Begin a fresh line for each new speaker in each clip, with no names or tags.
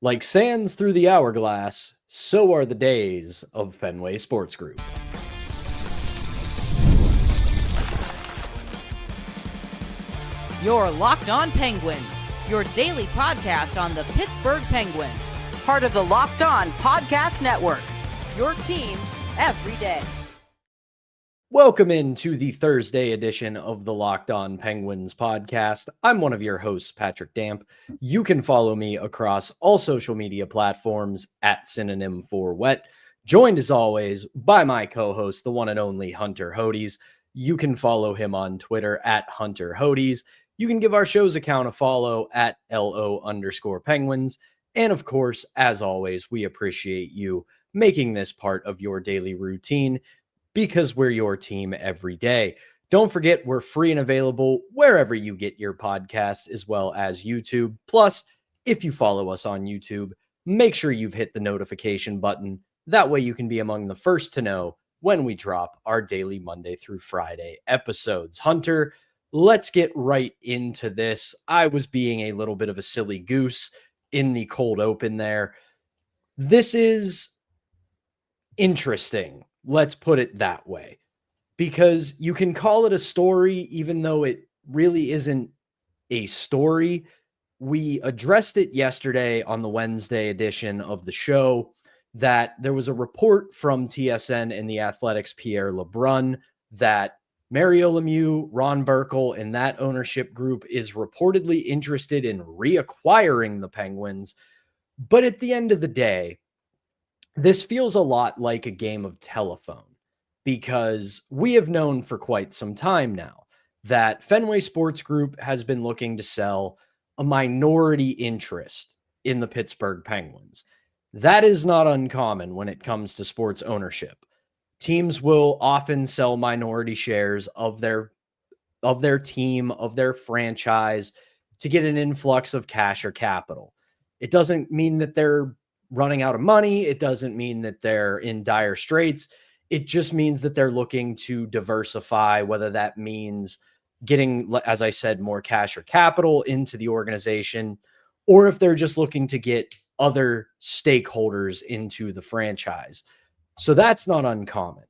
Like sands through the hourglass, so are the days of Fenway Sports Group.
You're Locked On Penguins, your daily podcast on the Pittsburgh Penguins. Part of the Locked On Podcast Network, your team every day.
Welcome into the Thursday edition of the Locked On Penguins podcast. I'm one of your hosts, Patrick Damp. You can follow me across all social media platforms at Synonym for Wet. Joined as always by my co-host, the one and only Hunter Hodes. You can follow him on Twitter at Hunter Hodes. You can give our show's account a follow at LO_Penguins. And of course, as always, we appreciate you making this part of your daily routine, because we're your team every day. Don't forget, we're free and available wherever you get your podcasts, as well as YouTube. Plus, if you follow us on YouTube, make sure you've hit the notification button. That way you can be among the first to know when we drop our daily Monday through Friday episodes. Hunter, let's get right into this. I was being a little bit of a silly goose in the cold open there. This is interesting. Let's put it that way, because you can call it a story, even though it really isn't a story. We addressed it yesterday on the Wednesday edition of the show that there was a report from TSN and the Athletic's Pierre LeBrun that Mario Lemieux, Ron Burkle, and that ownership group is reportedly interested in reacquiring the Penguins. But at the end of the day, this feels a lot like a game of telephone, because we have known for quite some time now that Fenway Sports Group has been looking to sell a minority interest in the Pittsburgh Penguins. That is not uncommon when it comes to sports ownership. Teams will often sell minority shares of their team, of their franchise, to get an influx of cash or capital. It doesn't mean that they're running out of money. It doesn't mean that they're in dire straits. It just means that they're looking to diversify, whether that means getting, as I said, more cash or capital into the organization, or if they're just looking to get other stakeholders into the franchise. So that's not uncommon.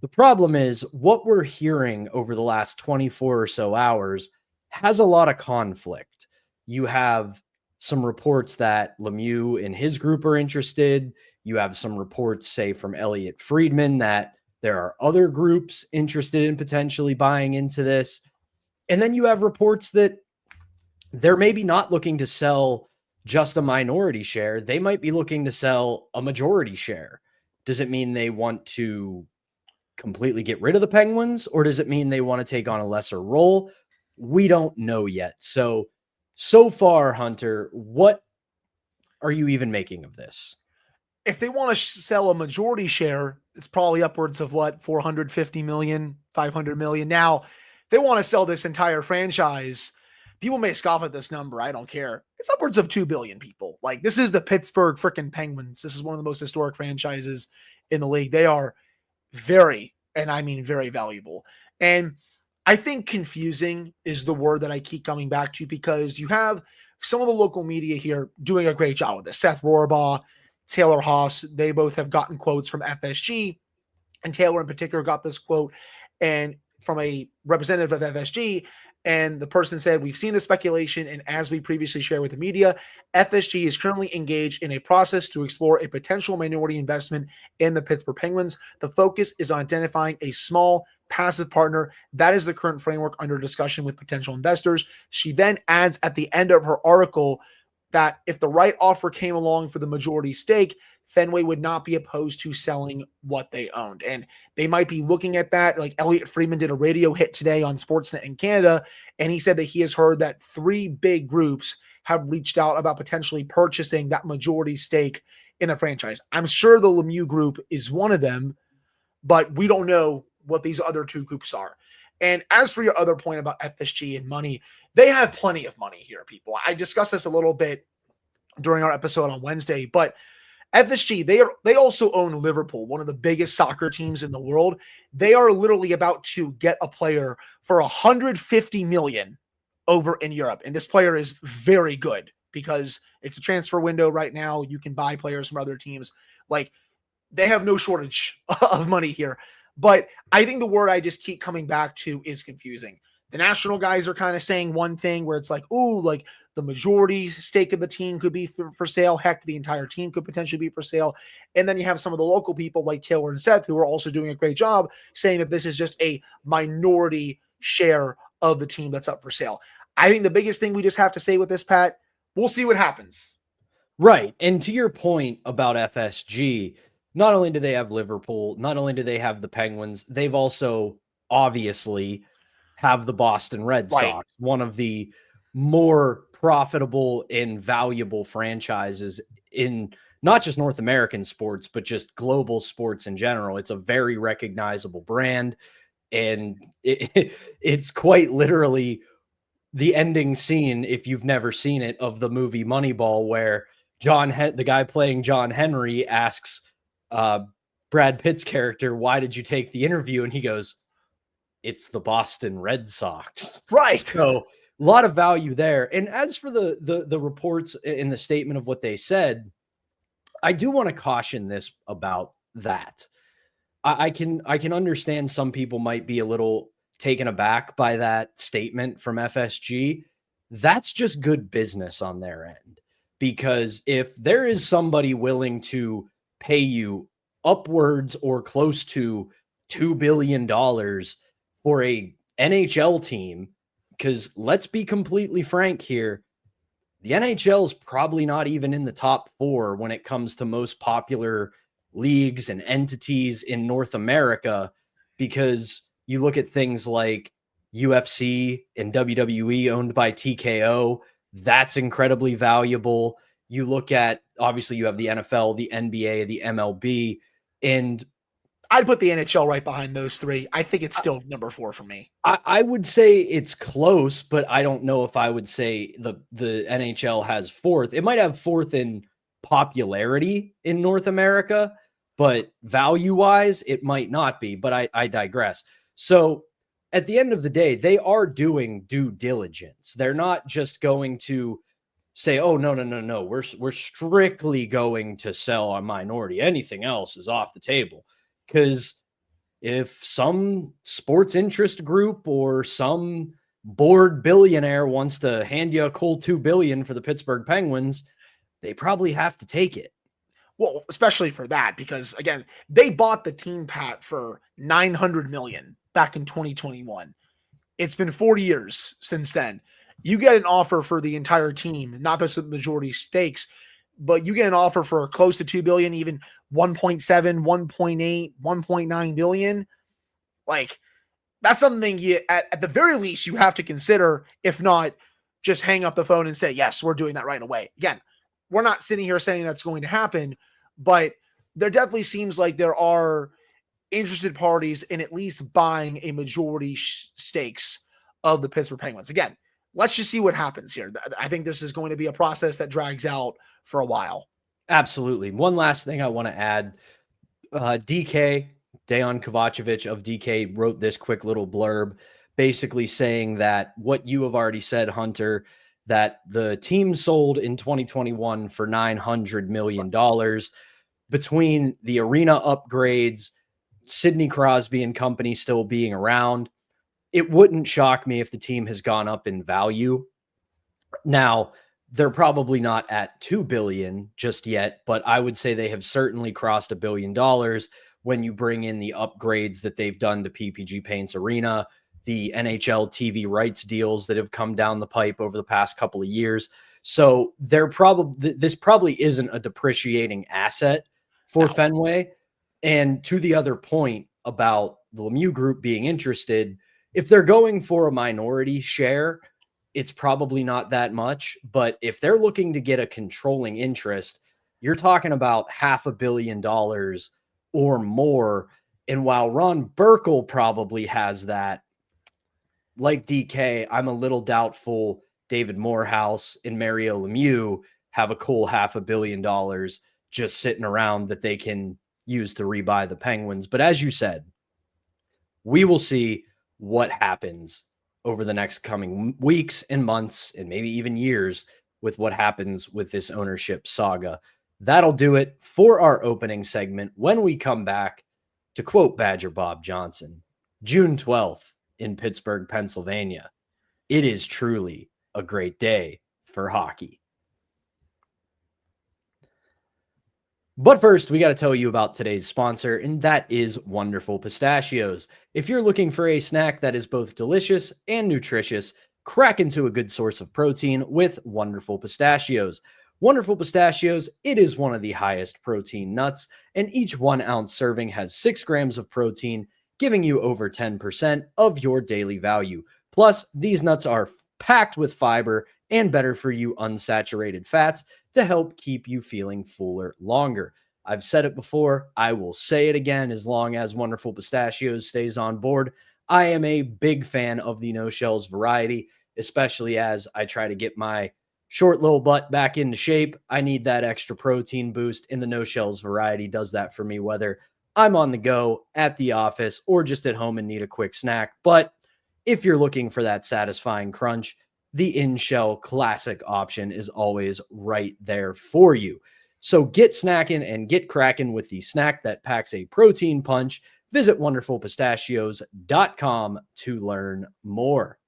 The problem is what we're hearing over the last 24 or so hours has a lot of conflict. You have some reports that Lemieux and his group are interested. You have some reports, say, from Elliot Friedman, that there are other groups interested in potentially buying into this. And then you have reports that they're maybe not looking to sell just a minority share. They might be looking to sell a majority share. Does it mean they want to completely get rid of the Penguins, or does it mean they want to take on a lesser role? We don't know yet. So far, Hunter, what are you even making of this?
If they want to sell a majority share, it's probably upwards of what, 450 million, 500 million. Now, if they want to sell this entire franchise, people may scoff at this number. I don't care. It's upwards of 2 billion people. Like, this is the Pittsburgh freaking Penguins. This is one of the most historic franchises in the league. They are very, and I mean very valuable. And I think confusing is the word that I keep coming back to, because you have some of the local media here doing a great job with this. Seth Rohrbaugh, Taylor Haas, they both have gotten quotes from FSG, and Taylor in particular got this quote and from a representative of FSG, and the person said, "We've seen the speculation, and as we previously shared with the media, FSG is currently engaged in a process to explore a potential minority investment in the Pittsburgh Penguins. The focus is on identifying a small passive partner. That is the current framework under discussion with potential investors." She then adds at the end of her article that if the right offer came along for the majority stake, Fenway would not be opposed to selling what they owned. And they might be looking at that. Like, Elliot Friedman did a radio hit today on Sportsnet in Canada, and he said that he has heard that 3 big groups have reached out about potentially purchasing that majority stake in the franchise. I'm sure the Lemieux Group is one of them, but we don't know what these other 2 groups are. And as for your other point about FSG and money, they have plenty of money here, people. I discussed this a little bit during our episode on Wednesday, but FSG, they also own Liverpool, one of the biggest soccer teams in the world. They are literally about to get a player for 150 million over in Europe, and this player is very good because it's a transfer window right now. You can buy players from other teams. Like, they have no shortage of money here. But I think the word I just keep coming back to is confusing. The national guys are kind of saying one thing where it's like, oh, like the majority stake of the team could be for sale. Heck, the entire team could potentially be for sale. And then you have some of the local people like Taylor and Seth, who are also doing a great job, saying that this is just a minority share of the team that's up for sale. I think the biggest thing we just have to say with this, Pat, we'll see what happens.
Right. And to your point about FSG, not only do they have Liverpool, not only do they have the Penguins, they've also obviously have the Boston Red Sox, one of the more profitable and valuable franchises in not just North American sports, but just global sports in general. It's a very recognizable brand, and it's quite literally the ending scene, if you've never seen it, of the movie Moneyball, where the guy playing John Henry asks Brad Pitt's character, "Why did you take the interview?" And he goes, "It's the Boston Red Sox."
Right.
So a lot of value there. And as for the reports in the statement of what they said, I do want to caution this about that. I can understand some people might be a little taken aback by that statement from FSG. That's just good business on their end, because if there is somebody willing to pay you upwards or close to $2 billion for a NHL team, because let's be completely frank here, the NHL is probably not even in the top 4 when it comes to most popular leagues and entities in North America, because you look at things like UFC and WWE owned by TKO, that's incredibly valuable. You look at, obviously you have the NFL, the NBA, the MLB, and
I'd put the NHL right behind those three. I think it's still number 4 for me.
I would say it's close, but I don't know if I would say the NHL has 4th. It might have 4th in popularity in North America, but value-wise, it might not be. But I digress. So at the end of the day, they are doing due diligence. They're not just going to say, "Oh, no. We're strictly going to sell a minority. Anything else is off the table." Because if some sports interest group or some bored billionaire wants to hand you a cool $2 billion for the Pittsburgh Penguins, they probably have to take it.
Well, especially for that, because again, they bought the team, Pat, for $900 million back in 2021. It's been 4 years since then. You get an offer for the entire team, not just the majority stakes, but you get an offer for close to $2 billion, even 1.7, 1.8, 1.9 billion. Like, that's something you, at the very least, you have to consider. If not, just hang up the phone and say, yes, we're doing that right away. Again, we're not sitting here saying that's going to happen, but there definitely seems like there are interested parties in at least buying a majority stakes of the Pittsburgh Penguins. Again, let's just see what happens here. I think this is going to be a process that drags out for a while.
Absolutely. One last thing I want to add. DK, Dejan Kovacevic of DK, wrote this quick little blurb basically saying that what you have already said, Hunter, that the team sold in 2021 for $900 million. Between the arena upgrades, Sidney Crosby and company still being around, it wouldn't shock me if the team has gone up in value. Now, they're probably not at $2 billion just yet, but I would say they have certainly crossed $1 billion when you bring in the upgrades that they've done to PPG Paints Arena, the NHL TV rights deals that have come down the pipe over the past couple of years. So this probably isn't a depreciating asset for Fenway. And to the other point about the Lemieux Group being interested, if they're going for a minority share, it's probably not that much. But if they're looking to get a controlling interest, you're talking about $500 million or more. And while Ron Burkle probably has that, like DK, I'm a little doubtful David Morehouse and Mario Lemieux have a cool $500 million just sitting around that they can use to rebuy the Penguins. But as you said, we will see what happens over the next coming weeks and months and maybe even years with what happens with this ownership saga. That'll do it for our opening segment. When we come back, to quote Badger Bob Johnson, June 12th in Pittsburgh, Pennsylvania, it is truly a great day for hockey. But first, we got to tell you about today's sponsor, and that is Wonderful Pistachios. If you're looking for a snack that is both delicious and nutritious, crack into a good source of protein with Wonderful Pistachios. Wonderful Pistachios, it is one of the highest protein nuts, and each 1 ounce serving has 6 grams of protein, giving you over 10% of your daily value. Plus, these nuts are packed with fiber and better for you unsaturated fats to help keep you feeling fuller longer. I've said it before, I will say it again as long as Wonderful Pistachios stays on board. I am a big fan of the no shells variety, especially as I try to get my short little butt back into shape. I need that extra protein boost, and the no shells variety does that for me, whether I'm on the go, at the office, or just at home and need a quick snack. But if you're looking for that satisfying crunch, the in-shell classic option is always right there for you. So get snacking and get cracking with the snack that packs a protein punch. Visit wonderfulpistachios.com to learn more.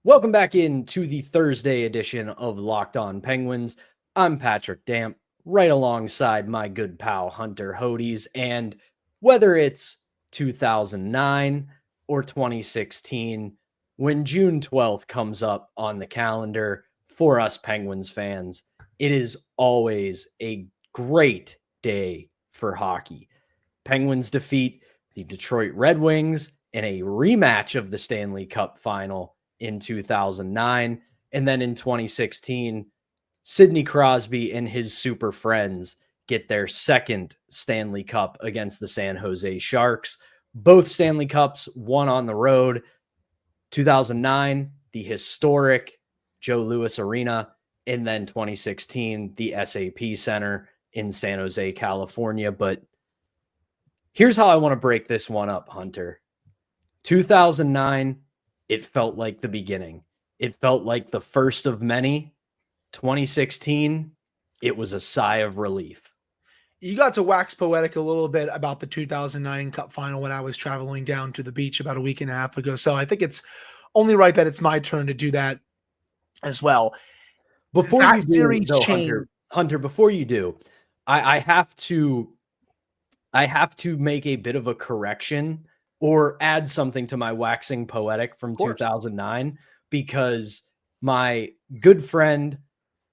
Welcome back into the Thursday edition of Locked On Penguins. I'm Patrick Damp, right alongside my good pal Hunter Hodes. And whether it's 2009 or 2016, when June 12th comes up on the calendar for us Penguins fans, it is always a great day for hockey. Penguins defeat the Detroit Red Wings in a rematch of the Stanley Cup Final in 2009. And then in 2016, Sidney Crosby and his super friends get their second Stanley Cup against the San Jose Sharks. Both Stanley Cups won on the road. 2009, the historic Joe Louis Arena, and then 2016, the SAP Center in San Jose, California. But here's how I want to break this one up, Hunter. 2009, it felt like the beginning. It felt like the first of many. 2016, it was a sigh of relief.
You got to wax poetic a little bit about the 2009 Cup Final when I was traveling down to the beach about a week and a half ago. So I think it's only right that it's my turn to do that as well.
Before
that
you do,
series
though, Hunter, before you do, I have to make a bit of a correction or add something to my waxing poetic from 2009, because my good friend,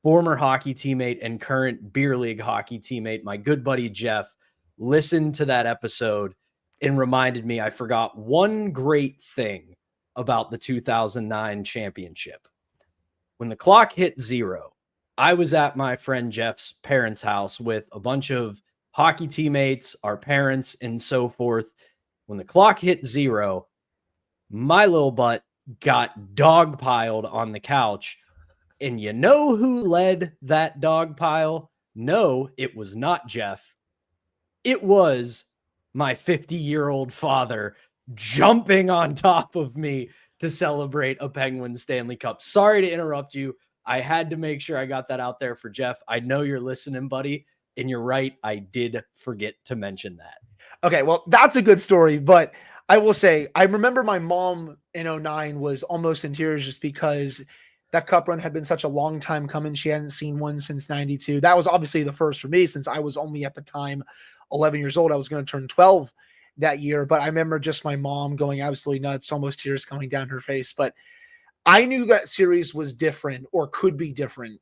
former hockey teammate and current beer league hockey teammate, my good buddy Jeff, listened to that episode and reminded me I forgot one great thing about the 2009 championship. When the clock hit 0, I was at my friend Jeff's parents' house with a bunch of hockey teammates, our parents, and so forth. When the clock hit 0, my little butt got dogpiled on the couch. And you know who led that dog pile? No, it was not Jeff. It was my 50-year-old father jumping on top of me to celebrate a Penguins Stanley Cup. Sorry to interrupt you. I had to make sure I got that out there for Jeff. I know you're listening, buddy. And you're right. I did forget to mention that.
Okay, well, that's a good story. But I will say, I remember my mom in 2009 was almost in tears just because that cup run had been such a long time coming. She hadn't seen one since 92. That was obviously the first for me, since I was only at the time 11 years old. I was going to turn 12 that year. But I remember just my mom going absolutely nuts, almost tears coming down her face. But I knew that series was different, or could be different,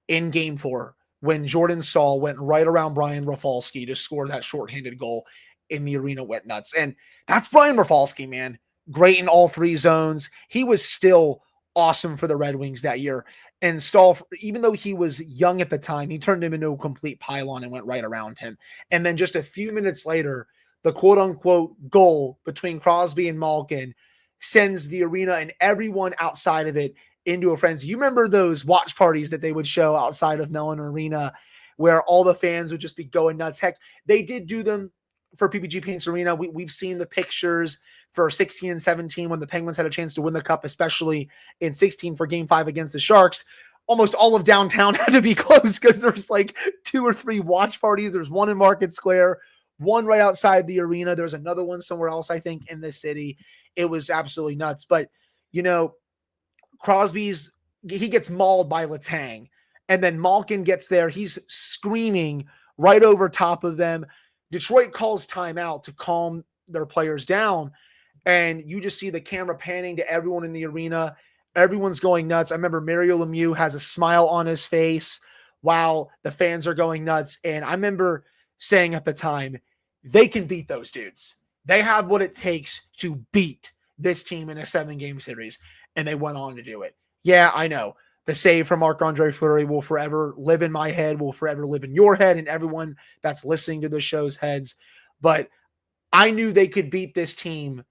in Game 4 when Jordan Staal went right around Brian Rafalski to score that shorthanded goal in the arena went nuts. And that's Brian Rafalski, man. Great in all three zones. He was still awesome for the Red Wings that year. And Staal, even though he was young at the time, he turned him into a complete pylon and went right around him. And then just a few minutes later, the quote-unquote goal between Crosby and Malkin sends the arena and everyone outside of it into a frenzy. You remember those watch parties that they would show outside of Mellon Arena where all the fans would just be going nuts? Heck, they did do them for PPG Paints Arena. We've seen the pictures for 16 and 17 when the Penguins had a chance to win the cup, especially in 16 for Game 5 against the Sharks. Almost all of downtown had to be closed because there's like 2 or 3 watch parties. There's one in Market Square, one right outside the arena. There's another one somewhere else, I think, in the city. It was absolutely nuts. But, you know, he gets mauled by Letang. And then Malkin gets there. He's screaming right over top of them. Detroit calls timeout to calm their players down. And you just see the camera panning to everyone in the arena. Everyone's going nuts. I remember Mario Lemieux has a smile on his face while the fans are going nuts. And I remember saying at the time, they can beat those dudes. They have what it takes to beat this team in a 7-game series. And they went on to do it. Yeah, I know. The save from Marc-Andre Fleury will forever live in my head, will forever live in your head and everyone that's listening to the show's heads. But I knew they could beat this team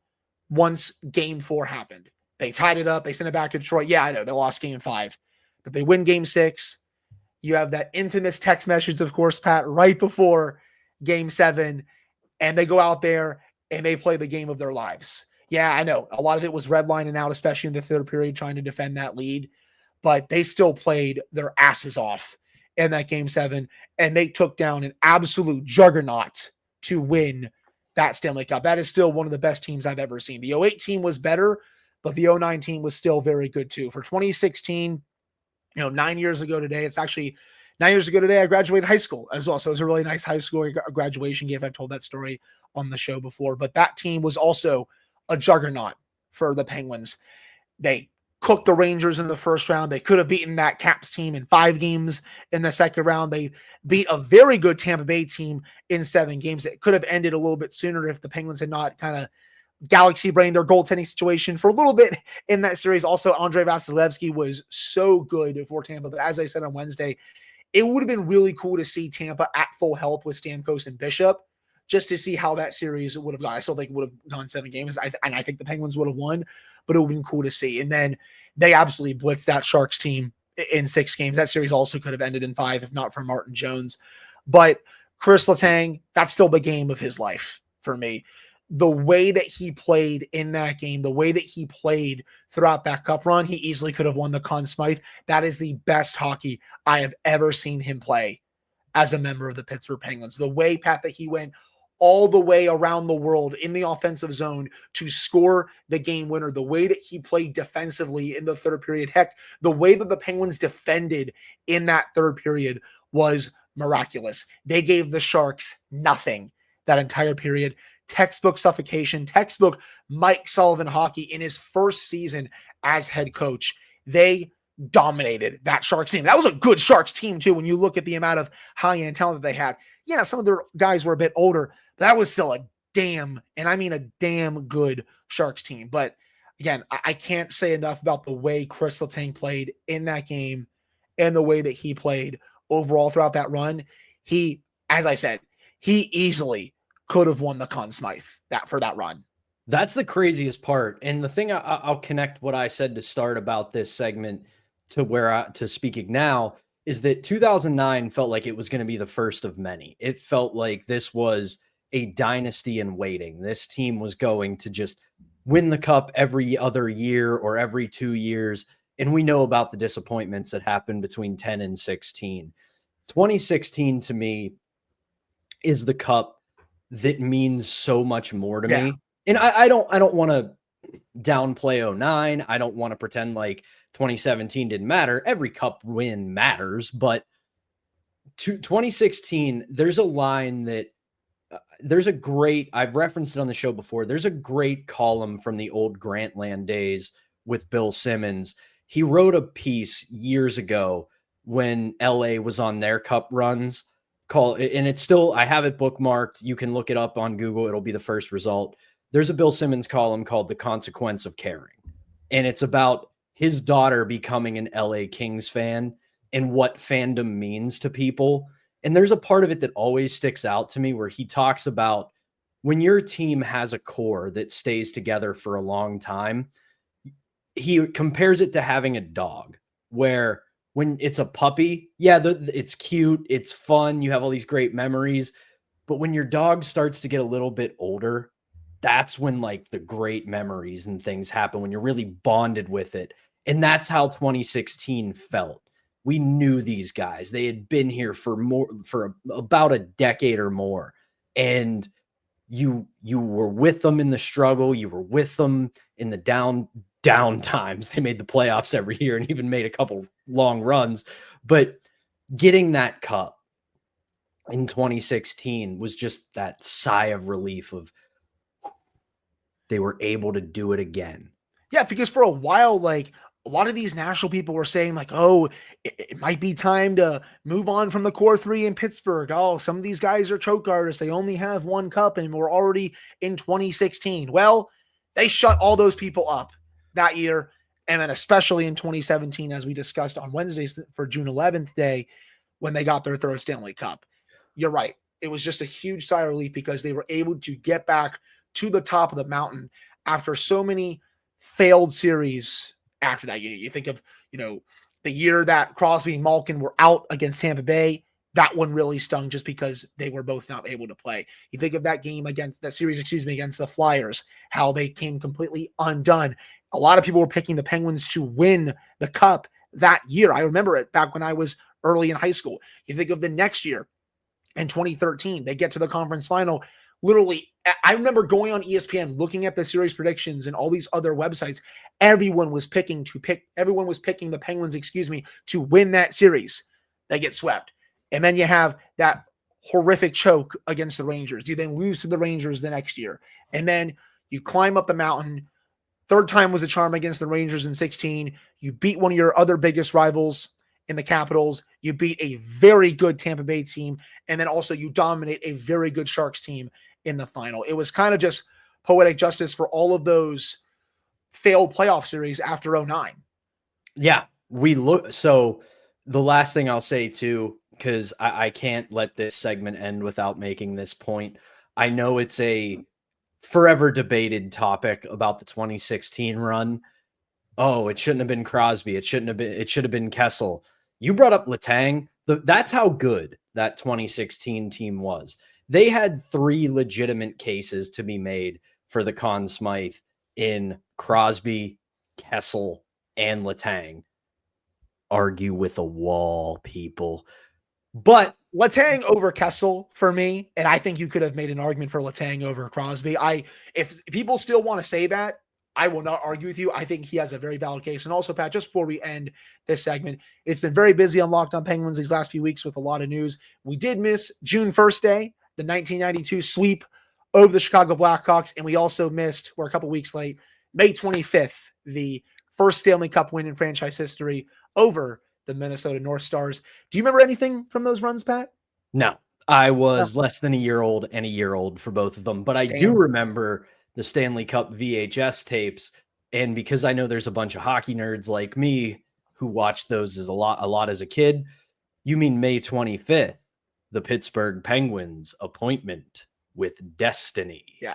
once Game 4 happened. They tied it up. They sent it back to Detroit. Yeah, I know. They lost Game 5. But they win Game 6. You have that infamous text message, of course, Pat, right before Game 7. And they go out there and they play the game of their lives. Yeah, I know. A lot of it was redlining out, especially in the third period, trying to defend that lead. But they still played their asses off in that Game 7, and they took down an absolute juggernaut to win that Stanley Cup. That is still one of the best teams I've ever seen. The 08 team was better, but the 09 team was still very good too. For 2016, 9 years ago today, it's actually 9 years ago today, I graduated high school as well. So it was a really nice high school graduation gift. I've told that story on the show before, but that team was also a juggernaut for the Penguins. They cooked the Rangers in the first round. They could have beaten that Caps team in 5 games in the second round. They beat a very good Tampa Bay team in 7 games. It could have ended a little bit sooner if the Penguins had not kind of galaxy brained their goaltending situation for a little bit in that series. Also, Andrei Vasilevsky was so good for Tampa. But as I said on Wednesday, it would have been really cool to see Tampa at full health with Stamkos and Bishop, just to see how that series would have gone. I still think it would have gone 7 games, and I think the Penguins would have won, but it would have been cool to see. And then they absolutely blitzed that Sharks team in 6 games. That series also could have ended in 5 if not for Martin Jones. But Chris Letang, that's still the game of his life for me. The way that he played in that game, the way that he played throughout that cup run, he easily could have won the Conn Smythe. That is the best hockey I have ever seen him play as a member of the Pittsburgh Penguins. The way, Pat, that he went all the way around the world in the offensive zone to score the game winner, the way that he played defensively in the third period. Heck, the way that the Penguins defended in that third period was miraculous. They gave the Sharks nothing that entire period. Textbook suffocation, textbook Mike Sullivan hockey in his first season as head coach. They dominated that Sharks team. That was a good Sharks team too. When you look at the amount of high-end talent that they had. Yeah, some of their guys were a bit older, but that was still a damn, and I mean a damn good Sharks team. But again, I can't say enough about the way Chris Letang played in that game and the way that he played overall throughout that run. He, as I said, he easily could have won the Conn Smythe for that run.
That's the craziest part. And the thing I'll connect what I said to start about this segment to speaking now is that 2009 felt like it was going to be the first of many. It felt like this was a dynasty in waiting. This team was going to just win the cup every other year or every 2 years. And we know about the disappointments that happened between 10 and 16. 2016 to me is the cup that means so much more to me. And I don't want to downplay 09. I don't want to pretend like 2017 didn't matter. Every cup win matters, but 2016, there's a line that I've referenced it on the show before. There's a great column from the old Grantland days with Bill Simmons. He wrote a piece years ago when LA was on their cup runs, and it's still, I have it bookmarked. You can look it up on Google. It'll be the first result. There's a Bill Simmons column called The Consequence of Caring. And it's about his daughter becoming an LA Kings fan and what fandom means to people. And there's a part of it that always sticks out to me where he talks about when your team has a core that stays together for a long time, he compares it to having a dog where when it's a puppy, it's cute, it's fun, you have all these great memories. But when your dog starts to get a little bit older, that's when like the great memories and things happen, when you're really bonded with it. And that's how 2016 felt. We knew these guys. They had been here for about a decade or more. And you were with them in the struggle. You were with them in the down times. They made the playoffs every year and even made a couple long runs. But getting that cup in 2016 was just that sigh of relief of they were able to do it again.
Yeah, because for a while, like a lot of these national people were saying like, oh, it might be time to move on from the core three in Pittsburgh. Oh, some of these guys are choke artists. They only have one cup and we're already in 2016. Well, they shut all those people up that year. And then especially in 2017, as we discussed on Wednesdays for June 11th day, when they got their third Stanley Cup. You're right. It was just a huge sigh of relief because they were able to get back to the top of the mountain after so many failed series after that. You think of, the year that Crosby and Malkin were out against Tampa Bay. That one really stung just because they were both not able to play. You think of that series against the Flyers, how they came completely undone. A lot of people were picking the Penguins to win the cup that year. I remember it back when I was early in high school. You think of the next year in 2013, they get to the conference final. Literally, I remember going on ESPN, looking at the series predictions and all these other websites. Everyone was picking the Penguins, to win that series. They get swept. And then you have that horrific choke against the Rangers. You then lose to the Rangers the next year. And then you climb up the mountain. Third time was a charm against the Rangers in 16. You beat one of your other biggest rivals in the Capitals. You beat a very good Tampa Bay team. And then also you dominate a very good Sharks team in the final. It was kind of just poetic justice for all of those failed playoff series after 2009.
Yeah, so the last thing I'll say too, because I can't let this segment end without making this point. I know it's a forever debated topic about the 2016 run. Oh, it shouldn't have been Crosby. It should have been Kessel. You brought up Letang. That's how good that 2016 team was. They had 3 legitimate cases to be made for the Conn Smythe in Crosby, Kessel, and Letang. Argue with a wall, people. But
Letang over Kessel for me, and I think you could have made an argument for Letang over Crosby. If people still want to say that, I will not argue with you. I think he has a very valid case. And also, Pat, just before we end this segment, it's been very busy on Locked On Penguins these last few weeks with a lot of news. We did miss June 1st day, the 1992 sweep over the Chicago Blackhawks, and we also missed, we're a couple weeks late, May 25th, the first Stanley Cup win in franchise history over the Minnesota North Stars. Do you remember anything from those runs, Pat?
No, I was less than a year old and a year old for both of them, but I do remember the Stanley Cup VHS tapes. And because I know there's a bunch of hockey nerds like me who watched those a lot as a kid, you mean May 25th, the Pittsburgh Penguins appointment with destiny.
Yeah.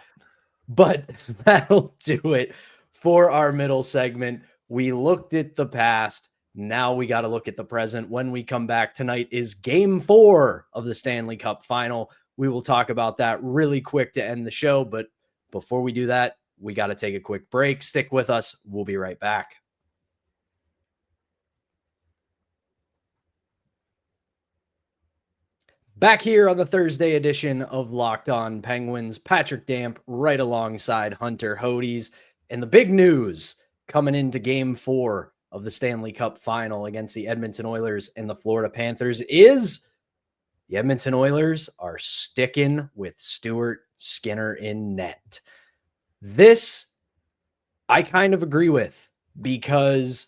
But that'll do it for our middle segment. We looked at the past. Now we got to look at the present. When we come back, tonight is Game 4 of the Stanley Cup Final. We will talk about that really quick to end the show. But before we do that, we got to take a quick break. Stick with us. We'll be right back. Back here on the Thursday edition of Locked On Penguins, Patrick Damp right alongside Hunter Hodes. And the big news coming into Game 4 of the Stanley Cup Final against the Edmonton Oilers and the Florida Panthers is the Edmonton Oilers are sticking with Stuart Skinner in net. This I kind of agree with because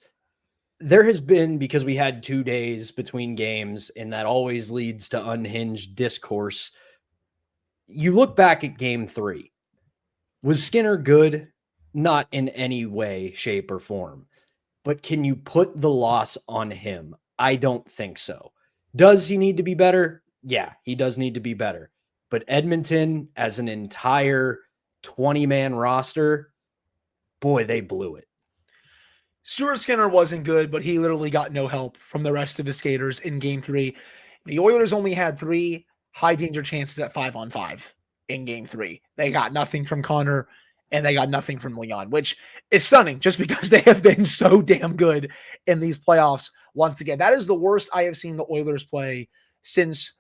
we had 2 days between games, and that always leads to unhinged discourse. You look back at Game 3. Was Skinner good? Not in any way, shape, or form. But can you put the loss on him? I don't think so. Does he need to be better? Yeah, he does need to be better. But Edmonton, as an entire 20-man roster, boy, they blew it.
Stuart Skinner wasn't good, but he literally got no help from the rest of his skaters in Game 3. The Oilers only had 3 high danger chances at 5-on-5 in game 3. They got nothing from Connor and they got nothing from Leon, which is stunning just because they have been so damn good in these playoffs. Once again, that is the worst I have seen the Oilers play since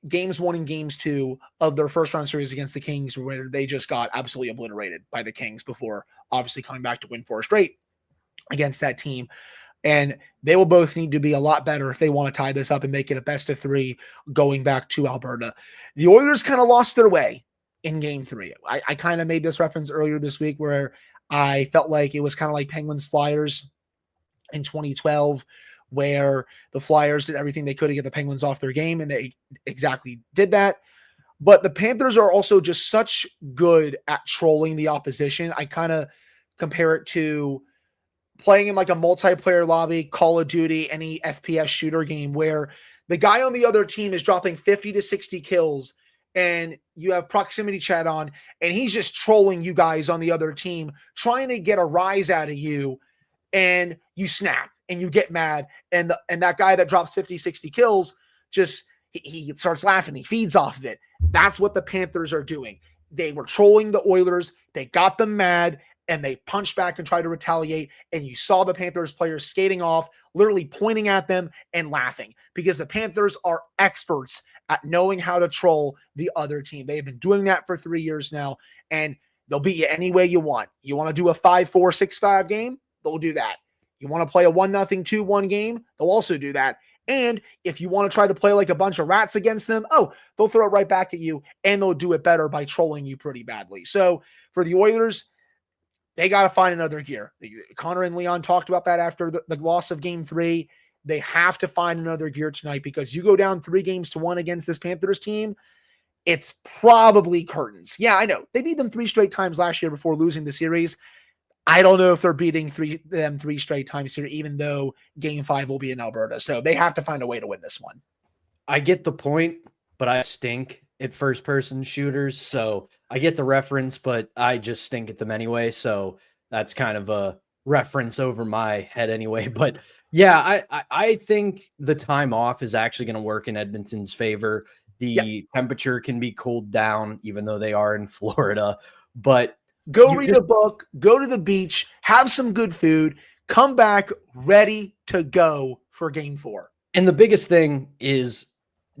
games 1 and games 2 of their first round series against the Kings, where they just got absolutely obliterated by the Kings before obviously coming back to win 4 straight against that team. And they will both need to be a lot better if they want to tie this up and make it a best of 3 going back to Alberta. The Oilers kind of lost their way in game 3. I kind of made this reference earlier this week where I felt like it was kind of like Penguins Flyers in 2012, where the Flyers did everything they could to get the Penguins off their game, and they exactly did that. But the Panthers are also just such good at trolling the opposition. I kind of compare it to playing in like a multiplayer lobby, Call of Duty, any FPS shooter game where the guy on the other team is dropping 50 to 60 kills and you have proximity chat on and he's just trolling you guys on the other team, trying to get a rise out of you, and you snap and you get mad. And that guy that drops 50, 60 kills, just he starts laughing. He feeds off of it. That's what the Panthers are doing. They were trolling the Oilers. They got them mad and they punched back and tried to retaliate. And you saw the Panthers players skating off, literally pointing at them and laughing, because the Panthers are experts at knowing how to troll the other team. They have been doing that for 3 years now, and they'll beat you any way you want. You want to do a 5-4, 6-5 game? They'll do that. You want to play a 1-0, 2-1 game? They'll also do that. And if you want to try to play like a bunch of rats against them, they'll throw it right back at you, and they'll do it better by trolling you pretty badly. So for the Oilers, they got to find another gear. Connor and Leon talked about that after the loss of game 3. They have to find another gear tonight, because you go down 3-1 against this Panthers team, it's probably curtains. Yeah, I know. They beat them 3 straight times last year before losing the series. I don't know if they're beating them 3 straight times here, even though game 5 will be in Alberta. So they have to find a way to win this one.
I get the point, but I stink at first-person shooters. So I get the reference, but I just stink at them anyway. So that's kind of a reference over my head anyway. But yeah, I think the time off is actually going to work in Edmonton's favor. The temperature can be cooled down, even though they are in Florida. But
go read a book, go to the beach, have some good food, come back ready to go for game 4.
And the biggest thing is,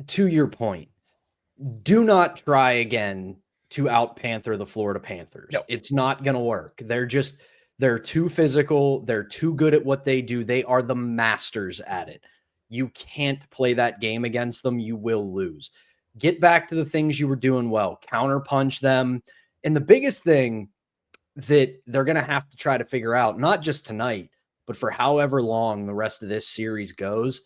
to your point, do not try again to out-Panther the Florida Panthers. No. It's not going to work. They're too physical. They're too good at what they do. They are the masters at it. You can't play that game against them. You will lose. Get back to the things you were doing well. Counterpunch them. And the biggest thing that they're going to have to try to figure out, not just tonight, but for however long the rest of this series goes,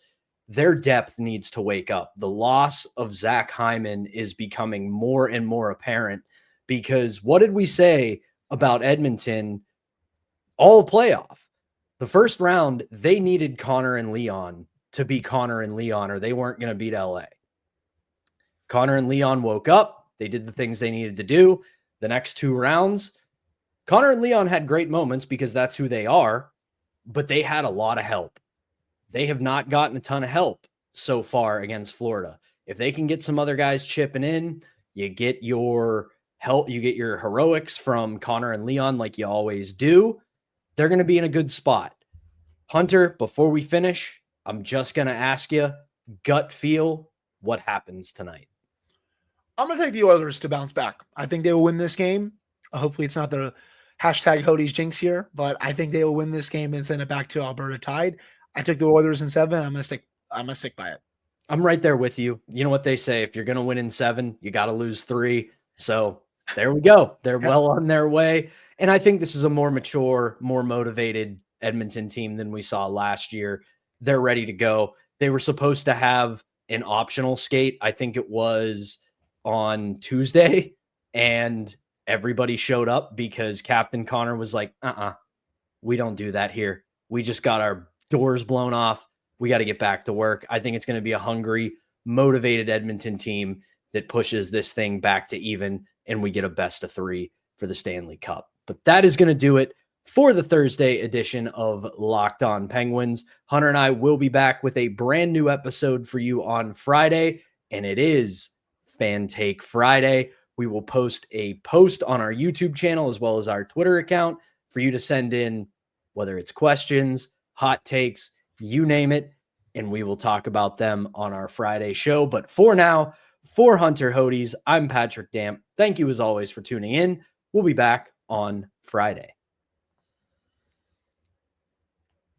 their depth needs to wake up. The loss of Zach Hyman is becoming more and more apparent, because what did we say about Edmonton all playoff? The first round, they needed Connor and Leon to be Connor and Leon, or they weren't going to beat LA. Connor and Leon woke up. They did the things they needed to do. The next 2 rounds, Connor and Leon had great moments because that's who they are, but they had a lot of help. They have not gotten a ton of help so far against Florida. If they can get some other guys chipping in, you get your help, you get your heroics from Connor and Leon like you always do, they're going to be in a good spot. Hunter, before we finish, I'm just going to ask you, gut feel, what happens tonight?
I'm going to take the Oilers to bounce back. I think they will win this game. Hopefully it's not the hashtag Hody's jinx here, but I think they will win this game and send it back to Alberta tied. I took the Oilers in 7. I'm going to stick by it.
I'm right there with you. You know what they say, if you're going to win in 7, you got to lose 3. So there we go. They're well on their way. And I think this is a more mature, more motivated Edmonton team than we saw last year. They're ready to go. They were supposed to have an optional skate. I think it was on Tuesday, and everybody showed up because Captain Connor was like, we don't do that here. We just got our doors blown off. We got to get back to work. I think it's going to be a hungry, motivated Edmonton team that pushes this thing back to even, and we get a best of 3 for the Stanley Cup. But that is going to do it for the Thursday edition of Locked On Penguins. Hunter and I will be back with a brand new episode for you on Friday, and it is Fan Take Friday. We will post a post on our YouTube channel as well as our Twitter account for you to send in, whether it's questions, hot takes, you name it, and we will talk about them on our Friday show. But for now, for Hunter Hodes, I'm Patrick Damp. Thank you as always for tuning in. We'll be back on Friday.